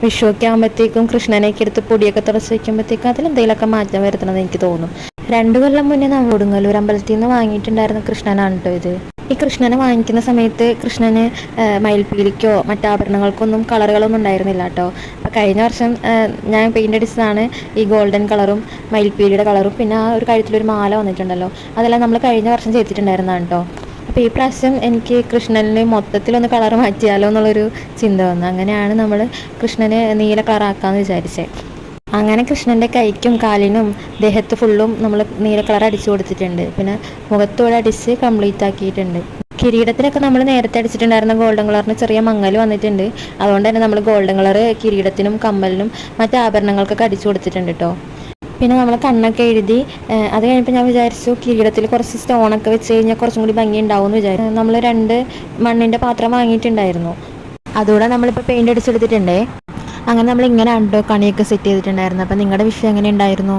വിഷുവൊക്കെ ആകുമ്പോഴത്തേക്കും കൃഷ്ണനെയൊക്കെ എടുത്ത് പൊടിയൊക്കെ തുടച്ച് വയ്ക്കുമ്പോഴത്തേക്കും അതിലെന്തെങ്കിലുമൊക്കെ മാറ്റം വരുത്തണമെന്ന് എനിക്ക് തോന്നും. 2 കൊല്ലം മുന്നേ നമ്മൾ കൊടുങ്ങല്ലൂർ അമ്പലത്തിൽ നിന്ന് വാങ്ങിയിട്ടുണ്ടായിരുന്ന കൃഷ്ണനാണ് കേട്ടോ ഇത്. ഈ കൃഷ്ണനെ വാങ്ങിക്കുന്ന സമയത്ത് കൃഷ്ണന് മയിൽപ്പീലിക്കോ മറ്റാഭരണങ്ങൾക്കൊന്നും കളറുകളൊന്നും ഉണ്ടായിരുന്നില്ല കേട്ടോ. അപ്പോൾ കഴിഞ്ഞ വർഷം ഞാൻ പെയിൻ്റ് അടിച്ചതാണ് ഈ ഗോൾഡൻ കളറും മയിൽപ്പീലിയുടെ കളറും, പിന്നെ ആ ഒരു കഴുത്തിലൊരു മാല വന്നിട്ടുണ്ടല്ലോ, അതെല്ലാം നമ്മൾ കഴിഞ്ഞ വർഷം ചെയ്തിട്ടുണ്ടായിരുന്നതാണ് കേട്ടോ. അപ്പോൾ ഈ പ്രാവശ്യം എനിക്ക് കൃഷ്ണന് മൊത്തത്തിലൊന്ന് കളർ മാറ്റിയാലോ എന്നുള്ളൊരു ചിന്ത വന്നു. അങ്ങനെയാണ് നമ്മൾ കൃഷ്ണന് നീല കളറാക്കാമെന്ന് വിചാരിച്ചത്. അങ്ങനെ കൃഷ്ണൻ്റെ കൈക്കും കാലിനും ദേഹത്ത് ഫുള്ളും നമ്മൾ നീല കളർ അടിച്ചു കൊടുത്തിട്ടുണ്ട്. പിന്നെ മുഖത്തോടെ അടിച്ച് കംപ്ലീറ്റ് ആക്കിയിട്ടുണ്ട്. കിരീടത്തിനൊക്കെ നമ്മൾ നേരത്തെ അടിച്ചിട്ടുണ്ടായിരുന്ന ഗോൾഡൻ കളറിന് ചെറിയ മങ്ങൽ വന്നിട്ടുണ്ട്. അതുകൊണ്ട് തന്നെ നമ്മൾ ഗോൾഡൻ കളർ കിരീടത്തിനും കമ്മലിനും മറ്റ് ആഭരണങ്ങൾക്കൊക്കെ അടിച്ചു കൊടുത്തിട്ടുണ്ട് കേട്ടോ. പിന്നെ നമ്മൾ കണ്ണൊക്കെ എഴുതി അത് കഴിഞ്ഞപ്പോൾ ഞാൻ വിചാരിച്ചു കിരീടത്തിൽ കുറച്ച് സ്റ്റോണൊക്കെ വെച്ച് കഴിഞ്ഞാൽ കുറച്ചും കൂടി ഭംഗി ഉണ്ടാവും എന്ന് വിചാരിച്ചു. നമ്മൾ 2 മണ്ണിൻ്റെ പാത്രം വാങ്ങിയിട്ടുണ്ടായിരുന്നു. അതുകൂടെ നമ്മളിപ്പോൾ പെയിൻ്റ് അടിച്ചെടുത്തിട്ടുണ്ടേ. അങ്ങനെ നമ്മൾ ഇങ്ങനെ ഉണ്ടോ കണിയൊക്കെ സെറ്റ് ചെയ്തിട്ടുണ്ടായിരുന്നു. അപ്പം നിങ്ങളുടെ വിഷയം എങ്ങനെ ഉണ്ടായിരുന്നു?